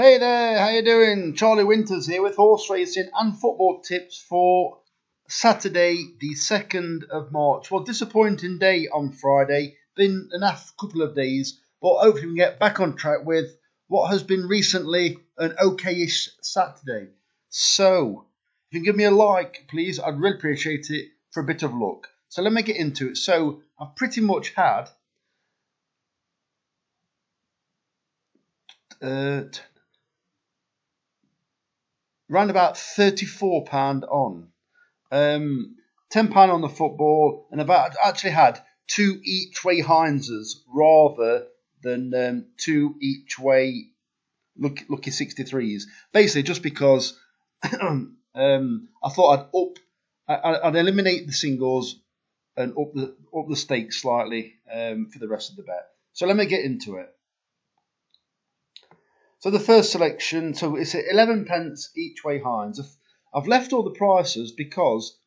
Hey there, how you doing? Charlie Winters here with horse racing and football tips for Saturday, the 2nd of March. Well, disappointing day on Friday. Been a couple of days, but hopefully we can get back on track with what has been recently an okay-ish Saturday. So, if you can give me a like, please, I'd really appreciate it for a bit of luck. So let me get into it. So, I've pretty much had round about £34 on. £10 on the football, and I've actually had 2 each way Heinzes rather than 2 each way lucky 63s. Basically, just because I thought I'd eliminate the singles and up the stakes slightly for the rest of the bet. So let me get into it. So the first selection, so it's at 11 pence each way Heinz. I've left all the prices because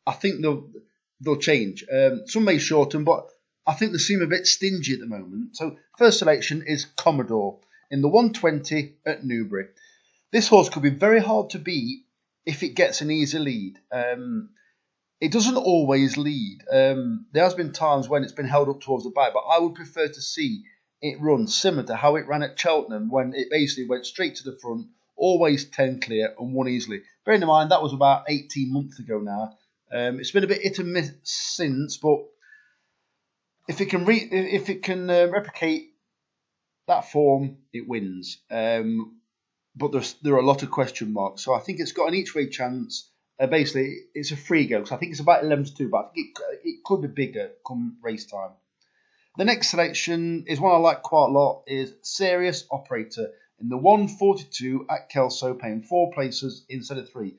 I think they'll change. Some may shorten, but I think they seem a bit stingy at the moment. So first selection is Commodore in the 120 at Newbury. This horse could be very hard to beat if it gets an easy lead. It doesn't always lead. There has been times when it's been held up towards the back, but I would prefer to see it run similar to how it ran at Cheltenham when it basically went straight to the front, always 10 clear and won easily. Bearing in mind that was about 18 months ago now. It's been a bit hit and miss since, but if it can replicate that form, it wins. But there are a lot of question marks, so I think it's got an each way chance. Basically, it's a free go, so I think it's about 11-2, but I think it could be bigger come race time. The next selection is one I like quite a lot, is Sirus Operator in the 142 at Kelso, paying 4 places instead of 3.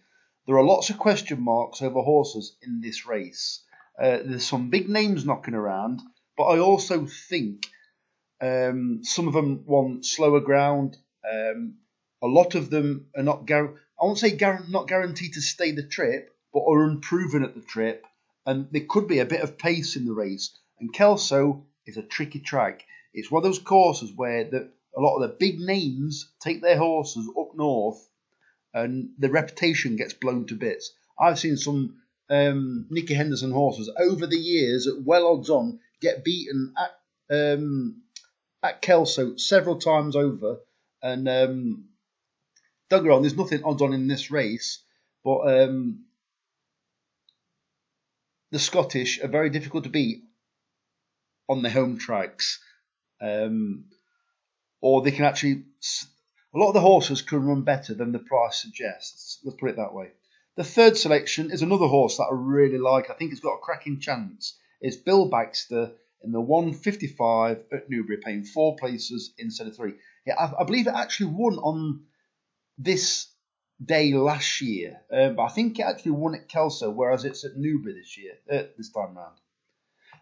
There are lots of question marks over horses in this race. There's some big names knocking around, but I also think some of them want slower ground. A lot of them are not I won't say not guaranteed to stay the trip, but are unproven at the trip, and there could be a bit of pace in the race. And Kelso is a tricky track. It's one of those courses where a lot of the big names take their horses up north and the reputation gets blown to bits. I've seen some Nicky Henderson horses over the years at well odds on get beaten at Kelso several times over. And don't get me wrong, there's nothing odds on in this race, but the Scottish are very difficult to beat on the home tracks, or they can actually. A lot of the horses can run better than the price suggests. Let's put it that way. The third selection is another horse that I really like. I think it's got a cracking chance. It's Bill Baxter in the 155 at Newbury, paying 4 places instead of 3. Yeah, I believe it actually won on this day last year, but I think it actually won at Kelso, whereas it's at Newbury this time round.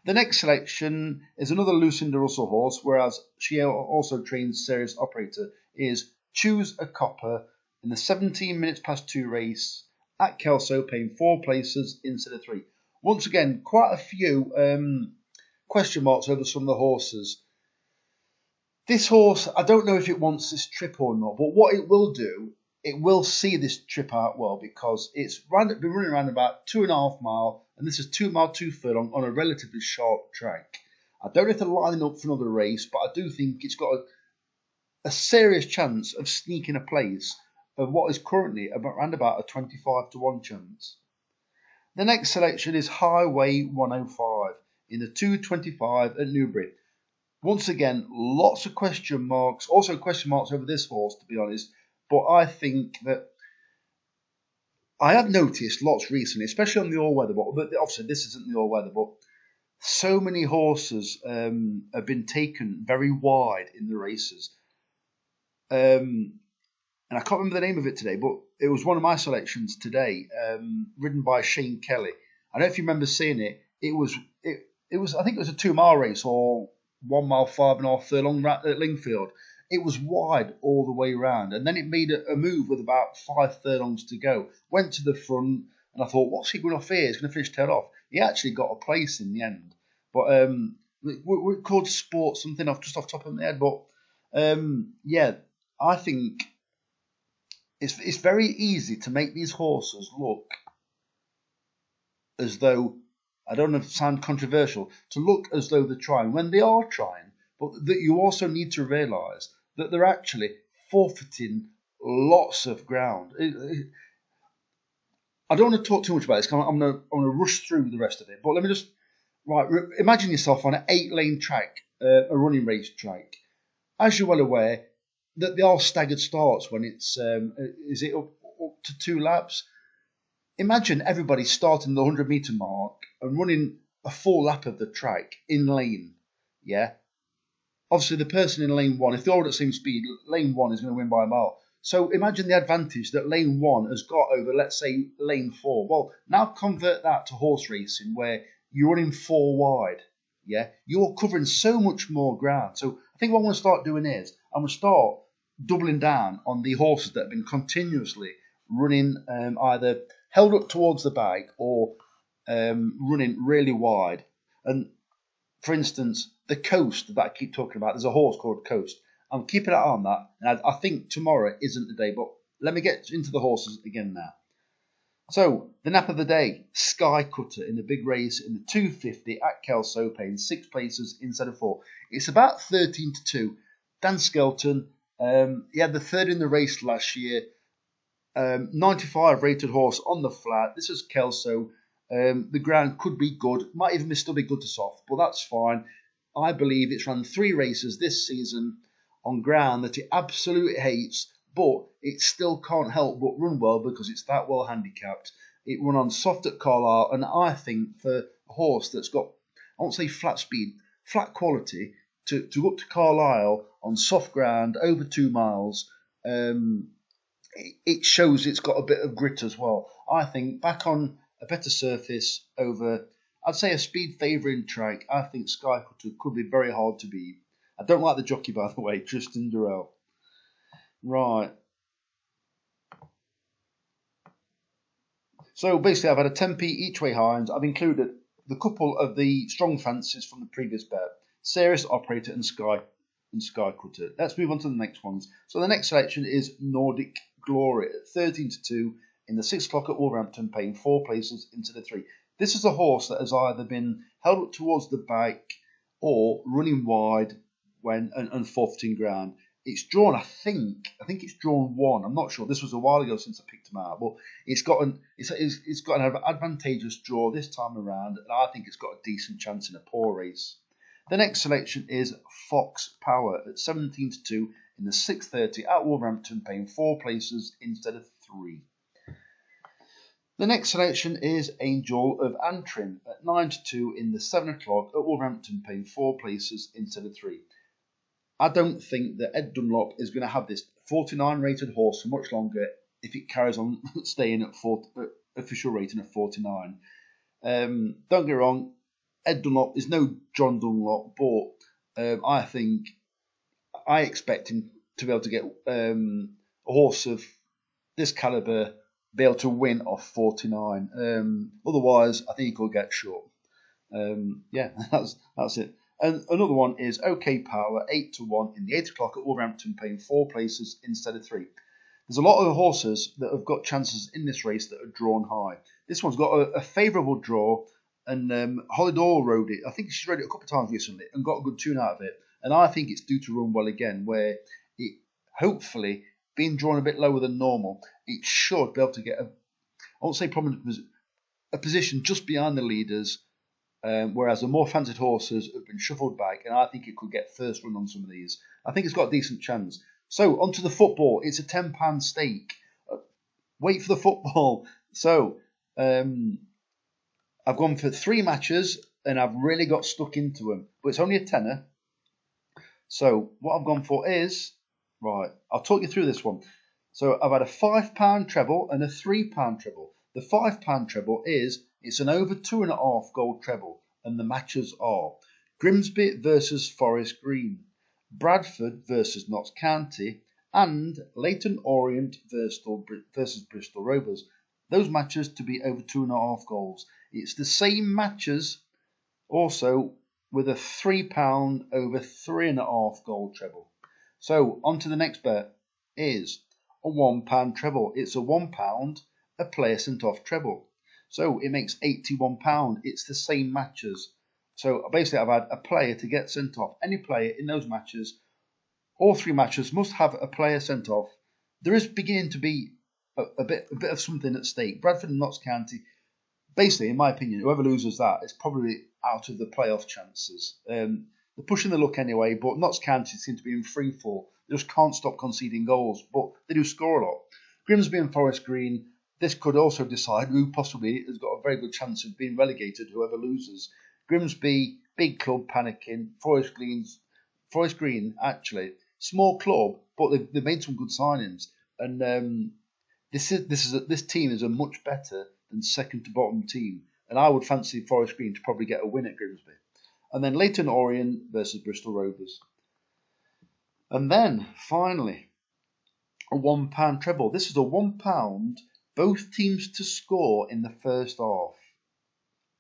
The next selection is another Lucinda Russell horse, whereas she also trains Sirus Operator, is Choose a Copper in the 17 minutes past 2 race at Kelso, paying 4 places instead of 3. Once again, quite a few question marks over some of the horses. This horse, I don't know if it wants this trip or not, but what it will do, it will see this trip out well, because it's been running around about 2.5 mile, and this is 2 mile 2 furlong on a relatively sharp track. I don't know if they're lining up for another race, but I do think it's got a serious chance of sneaking a place of what is currently around about a 25-1 chance. The next selection is Highway 105 in the 225 at Newbury. Once again, lots of question marks, also question marks over this horse, to be honest, but I think that I have noticed lots recently, especially on the all-weather, but obviously this isn't the all-weather, but so many horses have been taken very wide in the races. And I can't remember the name of it today, but it was one of my selections today, ridden by Shane Kelly. I don't know if you remember seeing it. It was I think it was a 2 mile race or 1 mile 5.5 furlong at Lingfield. It was wide all the way round, and then it made a move with about 5 furlongs to go. Went to the front, and I thought, what's he going off here? He's going to finish tail off. He actually got a place in the end, but we're called Sport something off the top of my head. But yeah, I think it's very easy to make these horses look as though, I don't want to sound controversial, to look as though they're trying when they are trying, but that you also need to realise that they're actually forfeiting lots of ground. I don't want to talk too much about this. I'm going to rush through the rest of it, but let me just imagine yourself on an 8-lane track, a running race track. As you're well aware, that they are staggered starts when it's is it up to 2 laps. Imagine everybody starting the 100-meter mark and running a full lap of the track in lane. Yeah. Obviously, the person in lane 1, if they're all at the same speed, lane 1 is going to win by a mile. So imagine the advantage that lane 1 has got over, let's say, lane 4. Well, now convert that to horse racing where you're running 4 wide. Yeah, you're covering so much more ground. So I think what I'm going to start doing is I'm going to start doubling down on the horses that have been continuously running either held up towards the bag or running really wide. And for instance, the Coast that I keep talking about, there's a horse called Coast. I'm keeping an eye on that, and I think tomorrow isn't the day, but let me get into the horses again now. So, the nap of the day, Sky Cutter in the big race in the 250 at Kelso, paying 6 places instead of 4. It's about 13-2. Dan Skelton, he had the third in the race last year. 95 rated horse on the flat. This is Kelso. The ground could be good, might even still be good to soft, but that's fine. I believe it's run 3 races this season on ground that it absolutely hates, but it still can't help but run well because it's that well handicapped. It run on soft at Carlisle, and I think for a horse that's got, I won't say flat speed, flat quality, to up to Carlisle on soft ground over 2 miles, it shows it's got a bit of grit as well. I think back on a better surface over, I'd say a speed favouring track, I think Sky Cutter could be very hard to beat. I don't like the jockey, by the way, Tristan Durrell. Right. So basically, I've had a 10p each way hinds. I've included the couple of the strong fancies from the previous bet, Sirus Operator and Sky Cutter. Let's move on to the next ones. So the next selection is Nordic Glory at 13-2 in the 6 o'clock at Wolverhampton, paying 4 places into the 3. This is a horse that has either been held up towards the back or running wide when and forfeiting ground. It's drawn, I think it's drawn 1. I'm not sure. This was a while ago since I picked him out, but it's got an advantageous draw this time around, and I think it's got a decent chance in a poor race. The next selection is Fox Power at 17-2 in the 6:30 at Wolverhampton, paying 4 places instead of 3. The next selection is Angel of Antrim at 9-2 in the 7 o'clock at Wolverhampton, paying 4 places instead of 3. I don't think that Ed Dunlop is going to have this 49 rated horse for much longer if it carries on staying at official rating of 49. Don't get me wrong, Ed Dunlop is no John Dunlop, but I expect him to be able to get a horse of this calibre be able to win off 49. Otherwise, I think he could get short. That's it. And another one is OK Power, 8-1 in the 8 o'clock at Wolverhampton, paying 4 places instead of 3. There's a lot of horses that have got chances in this race that are drawn high. This one's got a favourable draw, and Holidor rode it. I think she's rode it a couple of times recently and got a good tune out of it. And I think it's due to run well again, where it hopefully, being drawn a bit lower than normal, it should be able to get I won't say prominent, a position just behind the leaders. Whereas the more fancied horses have been shuffled back, and I think it could get first run on some of these. I think it's got a decent chance. So, onto the football. It's a £10 stake. Wait for the football. So, I've gone for 3 matches, and I've really got stuck into them. But it's only a tenner. So, what I've gone for is, right, I'll talk you through this one. So, I've had a £5 treble and a £3 treble. The £5 treble is, it's an over 2.5 gold treble, and the matches are Grimsby versus Forest Green, Bradford versus Notts County, and Leyton Orient versus Bristol Rovers. Those matches to be over 2.5 goals. It's the same matches also with a £3 over 3.5 gold treble. So on to the next bet. is a £1 treble. It's a £1 a player sent off treble. So it makes £81. It's the same matches. So basically I've had a player to get sent off. Any player in those matches, all 3 matches must have a player sent off. There is beginning to be a bit of something at stake. Bradford and Notts County, basically, in my opinion, whoever loses that is probably out of the playoff chances. They're pushing the luck anyway, but Notts County seem to be in free fall. They just can't stop conceding goals, but they do score a lot. Grimsby and Forest Green, this could also decide who possibly has got a very good chance of being relegated, whoever loses. Grimsby, big club panicking. Forest Green, actually, small club, but they've made some good signings. And this team is a much better than second to bottom team. And I would fancy Forest Green to probably get a win at Grimsby. And then Leyton Orient versus Bristol Rovers. And then, finally, a £1 treble. This is a £1, both teams to score in the first half.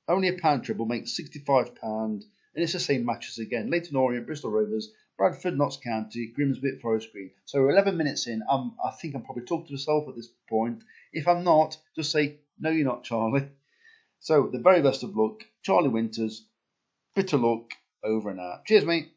Only a pound treble makes £65, and it's the same matches again. Leyton Orient, Bristol Rovers, Bradford, Notts County, Grimsby, Forest Green. So 11 minutes in, I think I'm probably talking to myself at this point. If I'm not, just say, no you're not, Charlie. So the very best of luck. Charlie Winters, bitter luck, over and out. Cheers, mate.